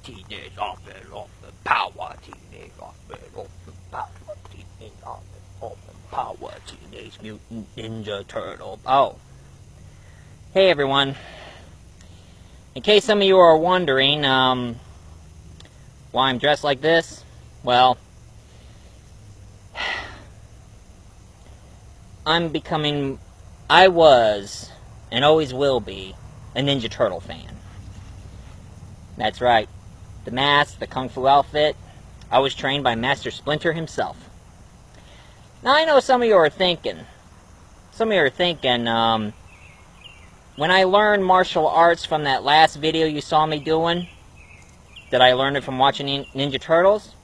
teenage offense, power, teenage offense, power, teenage offense, power, teenage mutant ninja turtle. Oh. Hey everyone. In case some of you are wondering, why I'm dressed like this, well, I was, and always will be, a Ninja Turtle fan. That's right. The mask, the Kung Fu outfit, I was trained by Master Splinter himself. Now I know some of you are thinking, when I learned martial arts from that last video you saw me doing, did I learn it from watching Ninja Turtles?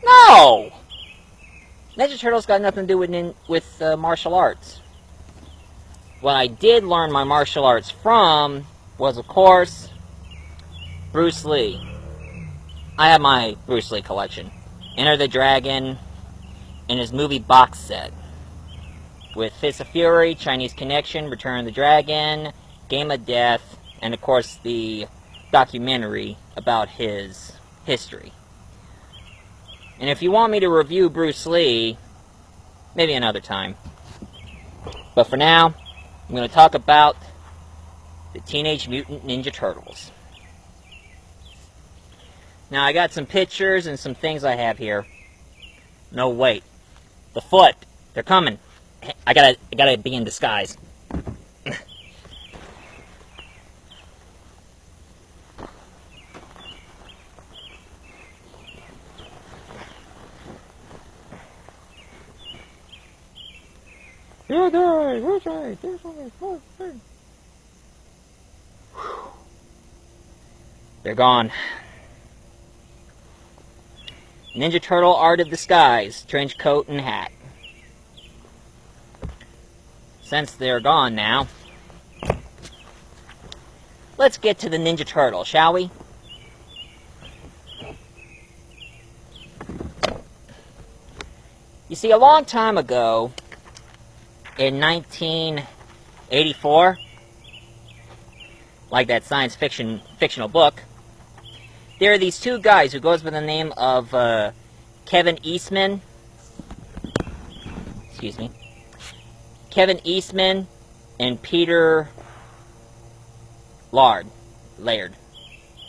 No! Ninja Turtles got nothing to do with martial arts. What I did learn my martial arts from was, of course, Bruce Lee. I have my Bruce Lee collection. Enter the Dragon and his movie box set. With Fist of Fury, Chinese Connection, Return of the Dragon, Game of Death, and of course the documentary about his history. And if you want me to review Bruce Lee, maybe another time. But for now, I'm going to talk about the Teenage Mutant Ninja Turtles. Now, I got some pictures and some things I have here. No, wait. The foot. They're coming. I gotta be in disguise. They're gone. Ninja Turtle Art of Disguise, trench coat and hat. Since they're gone now, let's get to the Ninja Turtle, shall we? You see, a long time ago, in 1984, like that science fictional book, there are these two guys who goes by the name of Kevin Eastman. Excuse me. Kevin Eastman and Peter Laird.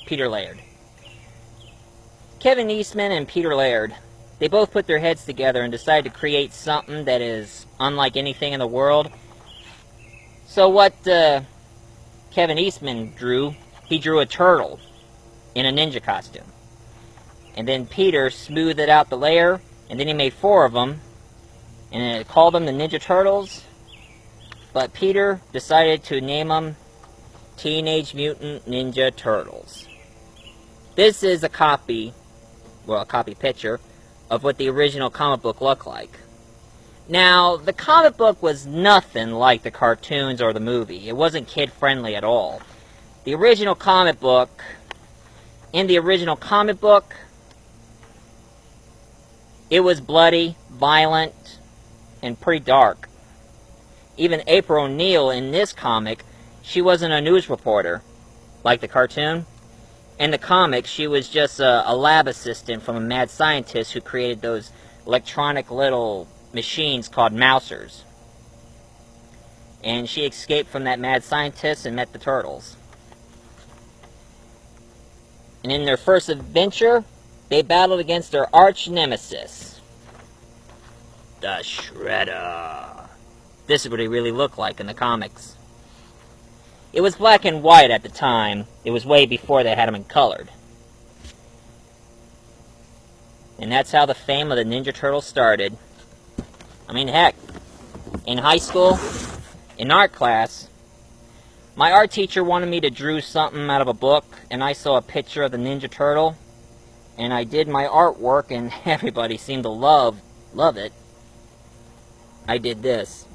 Peter Laird. Kevin Eastman and Peter Laird, they both put their heads together and decided to create something that is unlike anything in the world. So what Kevin Eastman drew, he drew a turtle in a ninja costume. And then Peter smoothed it out the layer, and then he made 4 of them, and called them the Ninja Turtles. But Peter decided to name them Teenage Mutant Ninja Turtles. This is a copy picture of what the original comic book looked like. Now, the comic book was nothing like the cartoons or the movie. It wasn't kid-friendly at all. In the original comic book, it was bloody, violent, and pretty dark. Even April O'Neil in this comic, she wasn't a news reporter, like the cartoon. In the comic, she was just a lab assistant from a mad scientist who created those electronic little machines called mousers. And she escaped from that mad scientist and met the turtles. And in their first adventure, they battled against their arch nemesis, the Shredder. This is what he really looked like in the comics. It was black and white at the time. It was way before they had him in colored. And that's how the fame of the Ninja Turtles started. I mean, heck, in high school, in art class, my art teacher wanted me to draw something out of a book, and I saw a picture of the Ninja Turtle, and I did my artwork, and everybody seemed to love it. I did this.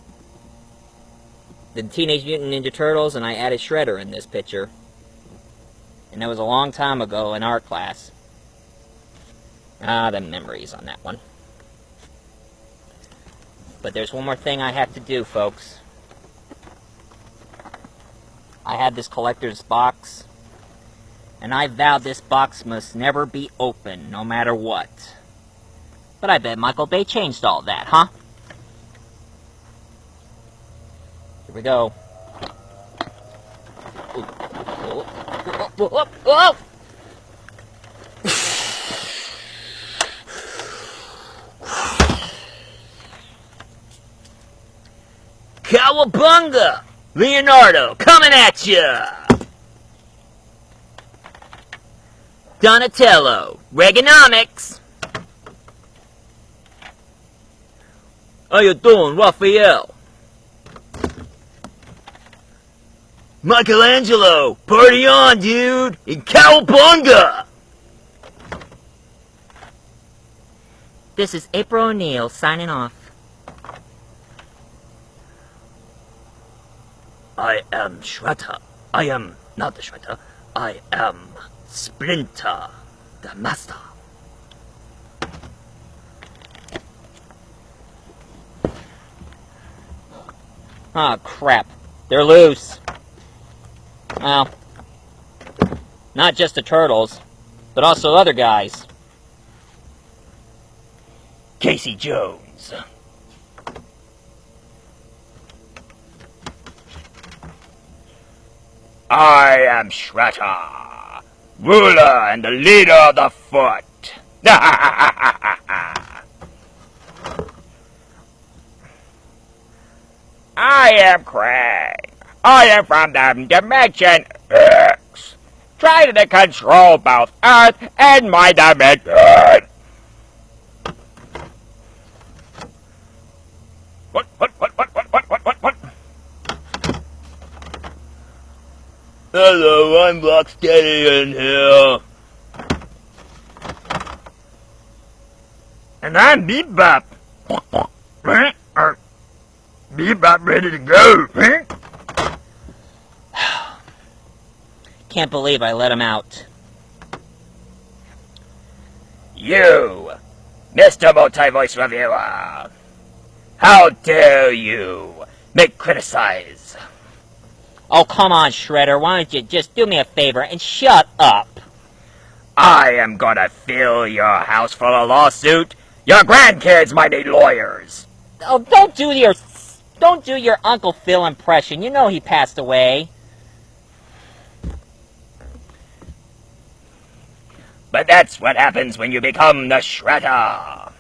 The Teenage Mutant Ninja Turtles, and I added Shredder in this picture. And that was a long time ago in art class. The memories on that one. But there's one more thing I have to do, folks. I had this collector's box And I vowed this box must never be opened, no matter what. But I bet Michael Bay changed all that, huh? Here we go. Whoa. Cowabunga! Leonardo, coming at ya! Donatello, Reaganomics! How you doing, Raphael? Michelangelo, party on, dude! And cowabunga! This is April O'Neil signing off. I am Shredder. I am not the Shredder. I am Splinter, the Master. Ah, crap. They're loose. Well, not just the turtles, but also other guys. Casey Jones. I am Shredder, ruler and the leader of the Foot. I am Craig. I am from the Dimension X, trying to control both Earth and my dimension. What? Hello, I'm Rocksteady in here. And I'm Bebop. Bebop ready to go. Can't believe I let him out. You, Mr. Multi-Voice Reviewer. How dare you make criticize? Oh, come on, Shredder. Why don't you just do me a favor and shut up? I am gonna fill your house full of lawsuit. Your grandkids might need lawyers. Oh, don't do your Uncle Phil impression. You know he passed away. But that's what happens when you become the Shredder.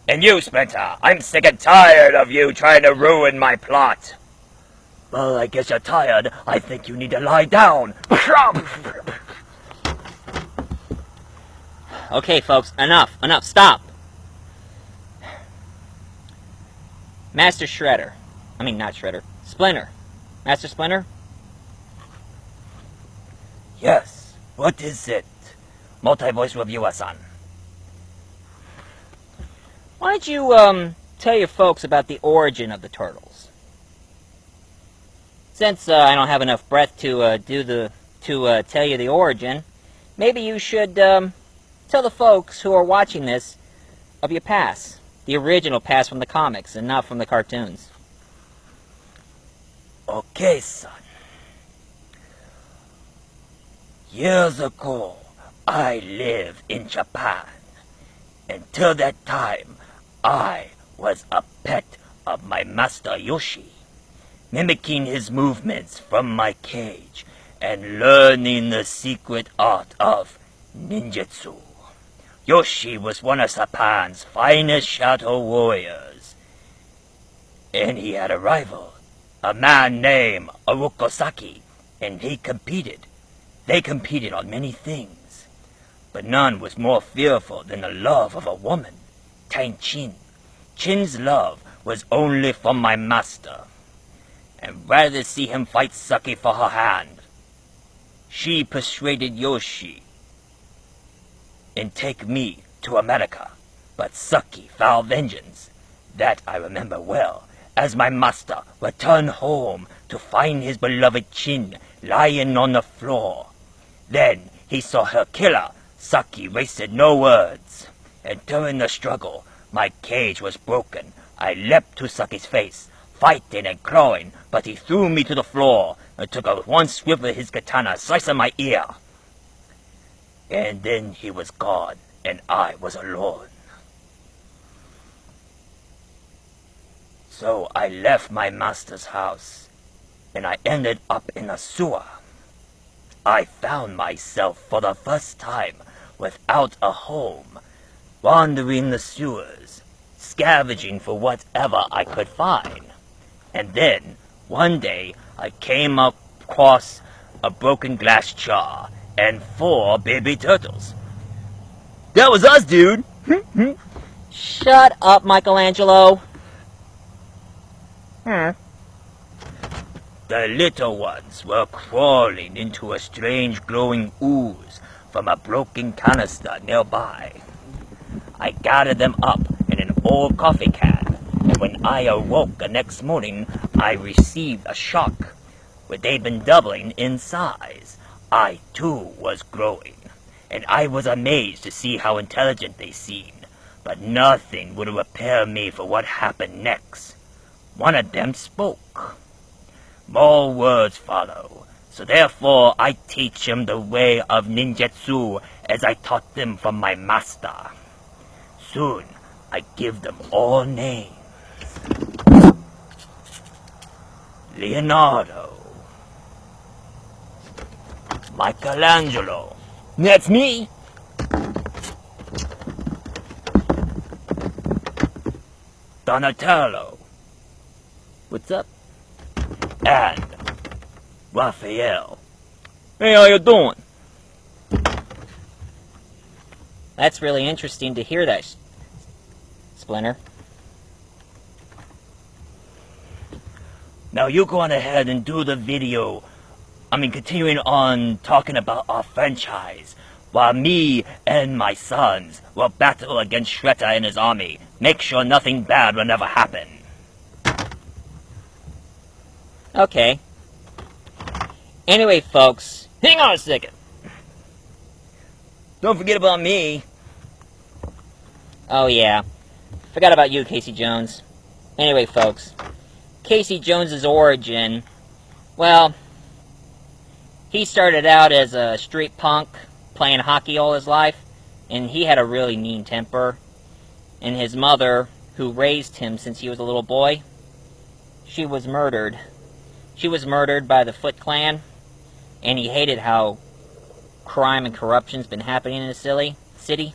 And you, Splinter, I'm sick and tired of you trying to ruin my plot. Well, I guess you're tired. I think you need to lie down. Okay, folks, enough, stop. Master Shredder. I mean, not Shredder. Splinter. Master Splinter? Yes, what is it? Multi-Voice Reviewer-san. Why don't you, tell your folks about the origin of the turtles? Since, I don't have enough breath to tell you the origin, maybe you should, tell the folks who are watching this of your past. The original past from the comics and not from the cartoons. Okay, son. Years ago, I lived in Japan. Until that time, I was a pet of my master Yoshi, mimicking his movements from my cage and learning the secret art of ninjutsu. Yoshi was one of Japan's finest shadow warriors, and he had a rival, a man named Arukosaki, and he competed. They competed on many things, but none was more fearful than the love of a woman, Tang Chin. Chin's love was only for my master, and rather than see him fight Saki for her hand, she persuaded Yoshi and take me to America. But Saki vowed vengeance. That I remember well, as my master returned home to find his beloved Chin lying on the floor. Then he saw her killer. Saki wasted no words, and during the struggle, my cage was broken. I leapt to Saki's face, fighting and clawing, but he threw me to the floor and took one swift of his katana, slicing my ear. And then he was gone, and I was alone. So I left my master's house, and I ended up in a sewer. I found myself for the first time without a home, wandering the sewers, scavenging for whatever I could find. And then, one day, I came across a broken glass jar and 4 baby turtles. That was us, dude! Shut up, Michelangelo. The little ones were crawling into a strange glowing ooze from a broken canister nearby. I gathered them up in an old coffee can, and when I awoke the next morning, I received a shock. Where they'd been doubling in size, I too was growing, and I was amazed to see how intelligent they seemed, but nothing would prepare me for what happened next. One of them spoke. More words follow, so therefore I teach him the way of ninjutsu as I taught them from my master. Soon I give them all names. Leonardo. Michelangelo. That's me. Donatello. What's up? And Raphael. Hey, how you doing? That's really interesting to hear that, Splinter. Now you go on ahead and do the video. Continuing on talking about our franchise, while me and my sons will battle against Shredder and his army. Make sure nothing bad will never happen. Okay. Anyway, folks, hang on a second. Don't forget about me. Oh yeah, forgot about you, Casey Jones. Anyway, folks, Casey Jones's origin, well, he started out as a street punk, playing hockey all his life, and he had a really mean temper. And his mother, who raised him since he was a little boy, she was murdered. She was murdered by the Foot Clan, and he hated how crime and corruption's been happening in the city.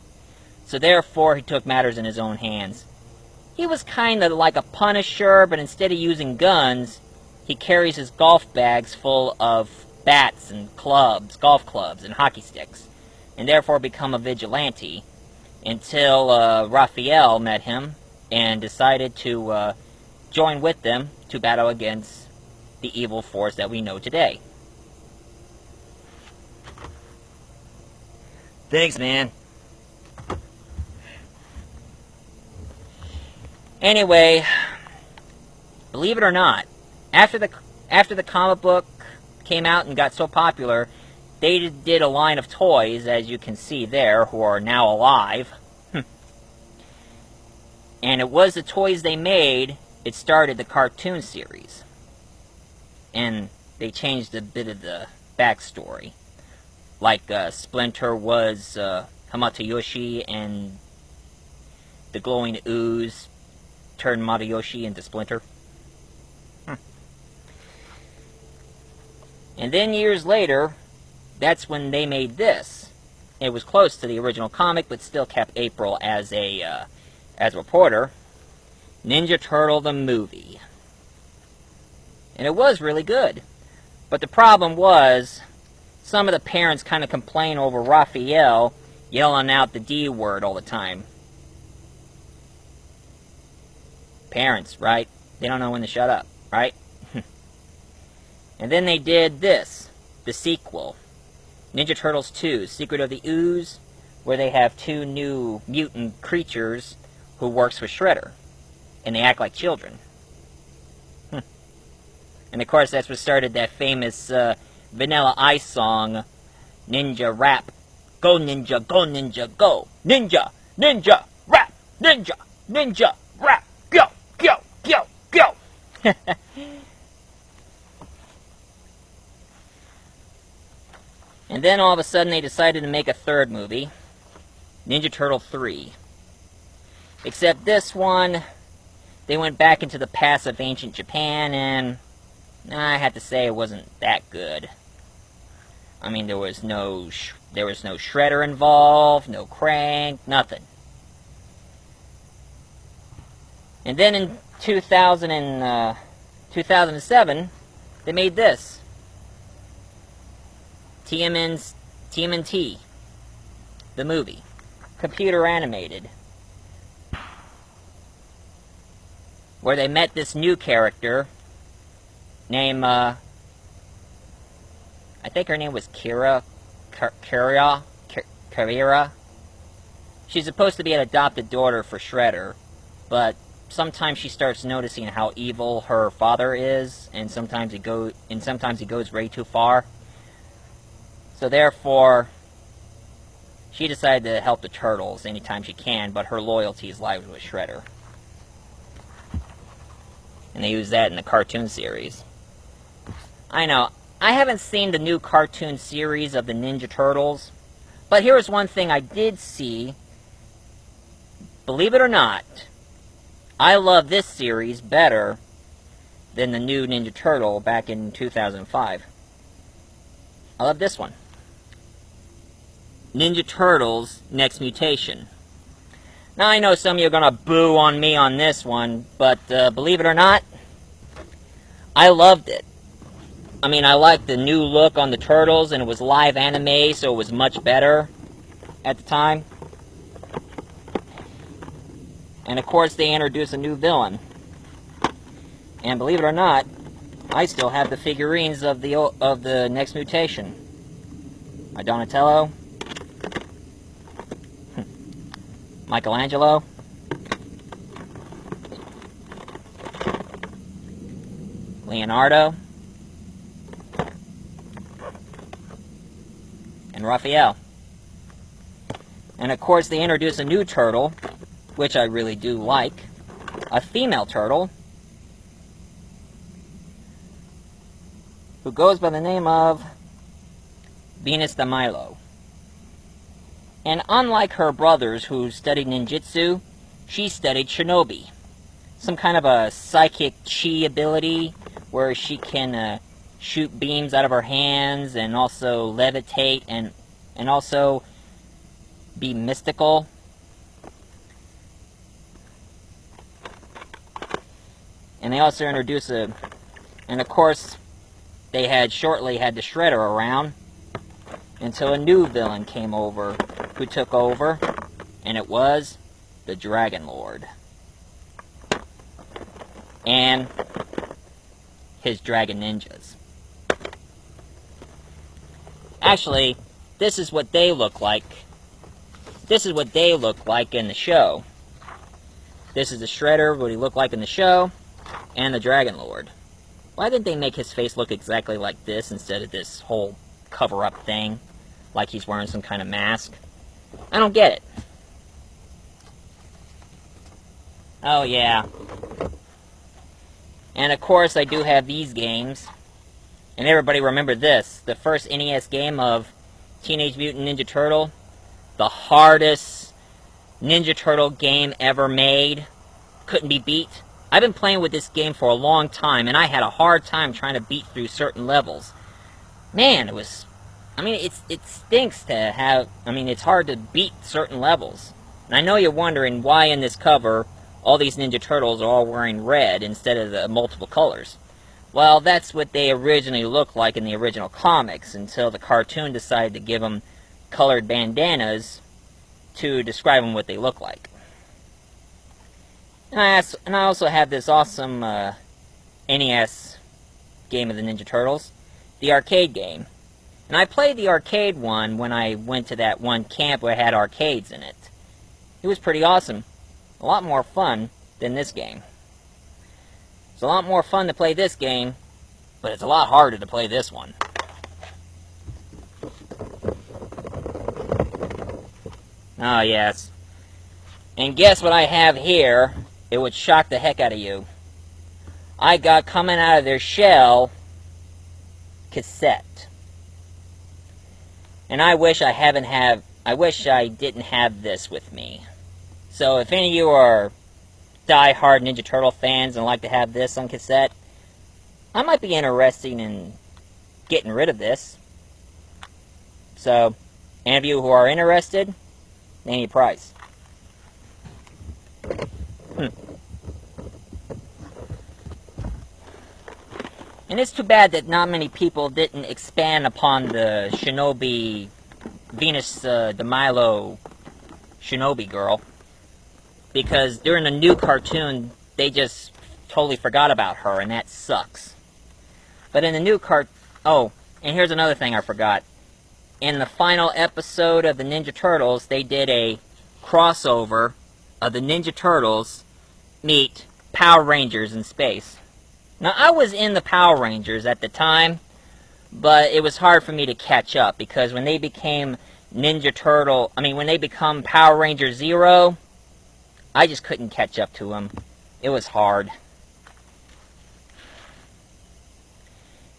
So therefore, he took matters in his own hands. He was kind of like a Punisher, but instead of using guns, he carries his golf bags full of bats and golf clubs and hockey sticks, and therefore become a vigilante, until Raphael met him and decided to join with them to battle against the evil force that we know today. Thanks, man. Anyway, believe it or not, after the comic book came out and got so popular, they did a line of toys, as you can see there, who are now alive. And it was the toys they made, it started the cartoon series. And they changed a bit of the backstory. Like Splinter was Hamatoyoshi, and the glowing ooze turned Matayoshi into Splinter. And then years later, that's when they made this. It was close to the original comic, but still kept April as a reporter. Ninja Turtle the movie. And it was really good. But the problem was, some of the parents kind of complain over Raphael yelling out the D word all the time. Parents, right? They don't know when to shut up, right? And then they did this, the sequel, Ninja Turtles 2, Secret of the Ooze, where they have 2 new mutant creatures who works for Shredder, and they act like children. And of course, that's what started that famous Vanilla Ice song, Ninja Rap. Go Ninja, go Ninja, go! Ninja, Ninja, Rap! Ninja, Ninja, Rap! Go, go, go, go! And then all of a sudden they decided to make a third movie, Ninja Turtle 3. Except this one, they went back into the past of ancient Japan, and I have to say it wasn't that good. I mean, there was no Shredder involved, no Crank, nothing. And then in 2007, they made this. TMNT, the movie, computer animated, where they met this new character named, I think her name was Kira. She's supposed to be an adopted daughter for Shredder, but sometimes she starts noticing how evil her father is, and sometimes he goes way too far. So therefore, she decided to help the Turtles anytime she can, but her loyalty lies with Shredder. And they use that in the cartoon series. I know, I haven't seen the new cartoon series of the Ninja Turtles, but here's one thing I did see. Believe it or not, I love this series better than the new Ninja Turtle back in 2005. I love this one. Ninja Turtles Next Mutation. Now I know some of you are going to boo on me on this one, but believe it or not, I loved it. I mean, I liked the new look on the Turtles, and it was live anime, so it was much better at the time. And of course they introduced a new villain. And believe it or not, I still have the figurines of the Next Mutation. My Donatello, Michelangelo, Leonardo, and Raphael. And of course they introduced a new turtle, which I really do like, a female turtle, who goes by the name of Venus de Milo. And unlike her brothers who studied ninjutsu, she studied shinobi. Some kind of a psychic chi ability where she can shoot beams out of her hands and also levitate and also be mystical. And they also introduced and of course, they had shortly had the Shredder around until a new villain came over, who took over, and it was the Dragon Lord. And his Dragon Ninjas. Actually, this is what they look like. This is what they look like in the show. This is the Shredder, what he looked like in the show, and the Dragon Lord. Why didn't they make his face look exactly like this instead of this whole cover-up thing? Like he's wearing some kind of mask? I don't get it. Oh, yeah. And of course, I do have these games. And everybody remember this. The first NES game of Teenage Mutant Ninja Turtle. The hardest Ninja Turtle game ever made. Couldn't be beat. I've been playing with this game for a long time, and I had a hard time trying to beat through certain levels. Man, it was... I mean, it stinks to have... I mean, it's hard to beat certain levels. And I know you're wondering why in this cover all these Ninja Turtles are all wearing red instead of the multiple colors. Well, that's what they originally looked like in the original comics, until the cartoon decided to give them colored bandanas to describe them what they look like. And I also have this awesome NES game of the Ninja Turtles, the arcade game. And I played the arcade one when I went to that one camp where it had arcades in it. It was pretty awesome. A lot more fun than this game. It's a lot more fun to play this game, but it's a lot harder to play this one. Oh, yes. And guess what I have here? It would shock the heck out of you. I got, coming out of their shell, cassette. And I wish I didn't have this with me. So if any of you are die-hard Ninja Turtle fans and like to have this on cassette, I might be interested in getting rid of this. So, any of you who are interested, name your price. And it's too bad that not many people didn't expand upon the Shinobi, Venus de Milo Shinobi girl. Because during the new cartoon, they just totally forgot about her, and that sucks. But in the new oh, and here's another thing I forgot. In the final episode of the Ninja Turtles, they did a crossover of the Ninja Turtles meet Power Rangers in space. Now, I was in the Power Rangers at the time, but it was hard for me to catch up, because when they became when they become Power Ranger Zero, I just couldn't catch up to them. It was hard.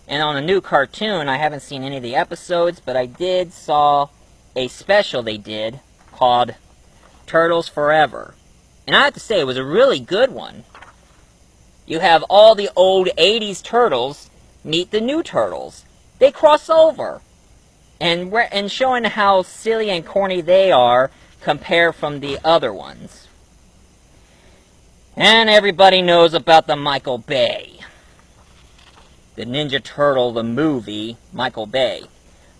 And on a new cartoon, I haven't seen any of the episodes, but I saw a special they did called Turtles Forever. And I have to say, it was a really good one. You have all the old 80s Turtles meet the new Turtles. They cross over. And showing how silly and corny they are compared from the other ones. And everybody knows about the Michael Bay. The Ninja Turtle, the movie, Michael Bay.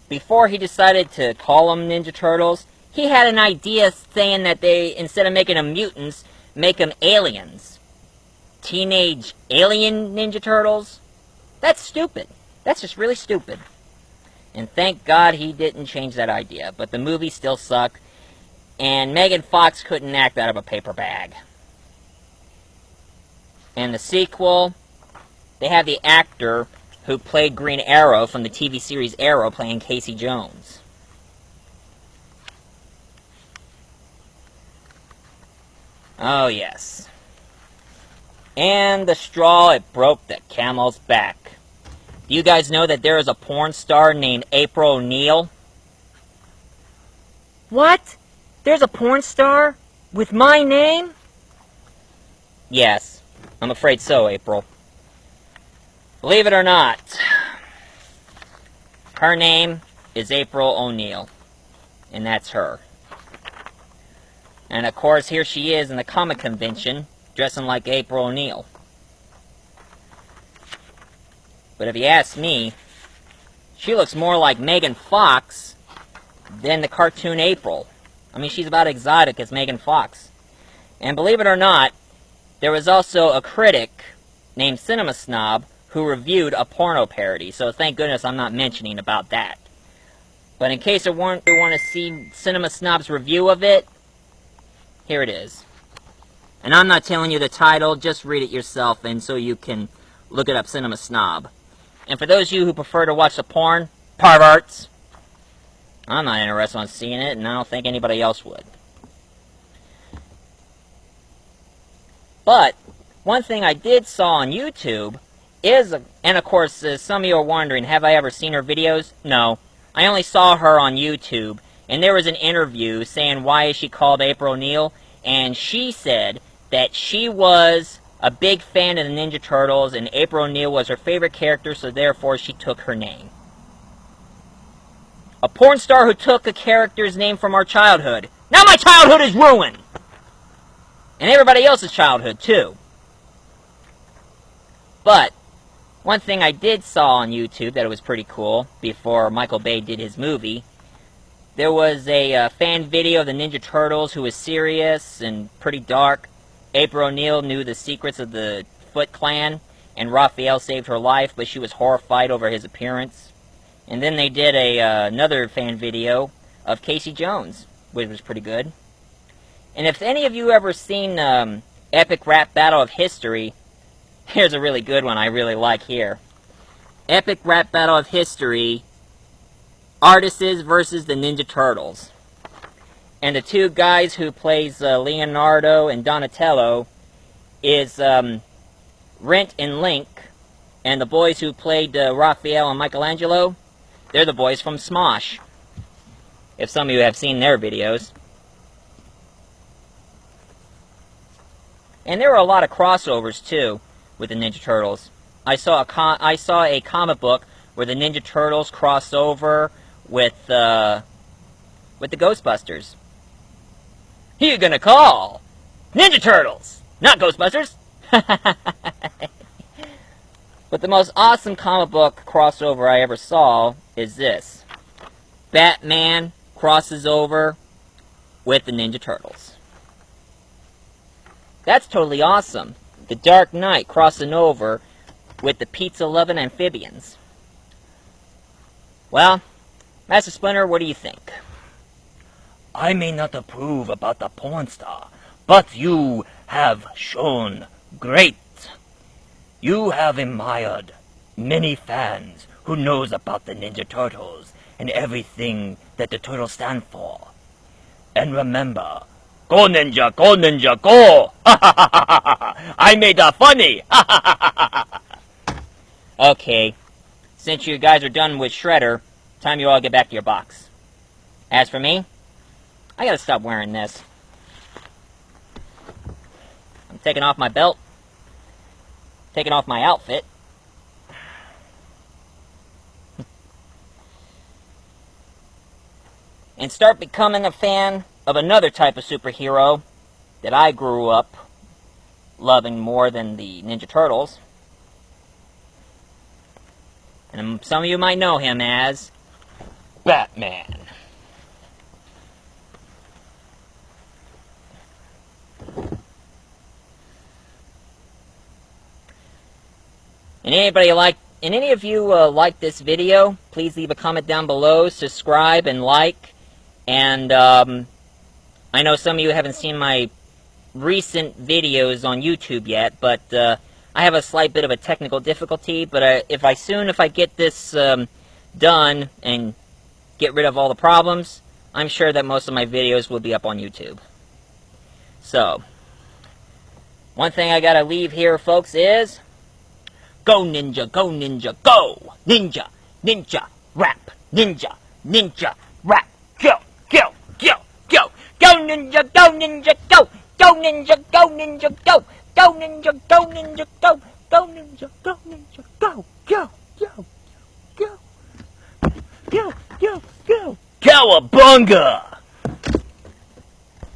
Before he decided to call them Ninja Turtles, he had an idea saying that they, instead of making them mutants, make them aliens. Teenage alien Ninja Turtles? That's stupid. That's just really stupid. And thank God he didn't change that idea. But the movie still sucked, and Megan Fox couldn't act out of a paper bag. And the sequel, they have the actor who played Green Arrow from the TV series Arrow playing Casey Jones. Oh, yes. And the straw, it broke the camel's back. Do you guys know that there is a porn star named April O'Neil? What? There's a porn star with my name? Yes, I'm afraid so, April. Believe it or not, her name is April O'Neil, and that's her. And of course, here she is in the comic convention, dressing like April O'Neil. But if you ask me, she looks more like Megan Fox than the cartoon April. I mean, she's about exotic as Megan Fox. And believe it or not, there was also a critic named Cinema Snob who reviewed a porno parody, so thank goodness I'm not mentioning about that. But in case you want to see Cinema Snob's review of it, here it is. And I'm not telling you the title, just read it yourself, and so you can look it up, Cinema Snob. And for those of you who prefer to watch the porn, perverts, I'm not interested in seeing it, and I don't think anybody else would. But one thing I did saw on YouTube is, and of course, some of you are wondering, have I ever seen her videos? No. I only saw her on YouTube, and there was an interview saying why is she called April O'Neil, and she said that she was a big fan of the Ninja Turtles, and April O'Neil was her favorite character, so therefore she took her name. A porn star who took a character's name from our childhood. Now my childhood is ruined! And everybody else's childhood, too. But one thing I did saw on YouTube that was pretty cool, before Michael Bay did his movie, there was a fan video of the Ninja Turtles who was serious and pretty dark. April O'Neil knew the secrets of the Foot Clan, and Raphael saved her life, but she was horrified over his appearance. And then they did another fan video of Casey Jones, which was pretty good. And if any of you ever seen Epic Rap Battle of History, here's a really good one I really like here. Epic Rap Battle of History, Artists versus the Ninja Turtles. And the two guys who plays Leonardo and Donatello is Rent and Link. And the boys who played Raphael and Michelangelo, they're the boys from Smosh. if some of you have seen their videos. And there were a lot of crossovers, too, with the Ninja Turtles. I saw a comic book where the Ninja Turtles crossed over with the Ghostbusters. Who you gonna call? Ninja Turtles! Not Ghostbusters! But the most awesome comic book crossover I ever saw is this. Batman crosses over with the Ninja Turtles. That's totally awesome. The Dark Knight crossing over with the pizza-loving amphibians. Well, Master Splinter, what do you think? I may not approve about the porn star, but you have shown great. You have admired many fans who knows about the Ninja Turtles and everything that the turtles stand for. And remember, go Ninja, go Ninja, go! I made that funny! Okay, since you guys are done with Shredder, time you all get back to your box. As for me, I gotta stop wearing this. I'm taking off my belt, taking off my outfit. And start becoming a fan of another type of superhero that I grew up loving more than the Ninja Turtles. And some of you might know him as Batman. And any of you like this video, please leave a comment down below, subscribe and like. And I know some of you haven't seen my recent videos on YouTube yet, but I have a slight bit of a technical difficulty. But if I get this done and get rid of all the problems, I'm sure that most of my videos will be up on YouTube. So, one thing I gotta leave here, folks, is go Ninja, go Ninja, go! Ninja, Ninja, rap, Ninja, Ninja, rap, go, go, go, go! Go Ninja, go Ninja, go! Go Ninja, go Ninja, go! Go Ninja, go Ninja, go! Go Ninja, go Ninja, go! Go, go, go! Go, go, go! Cowabunga!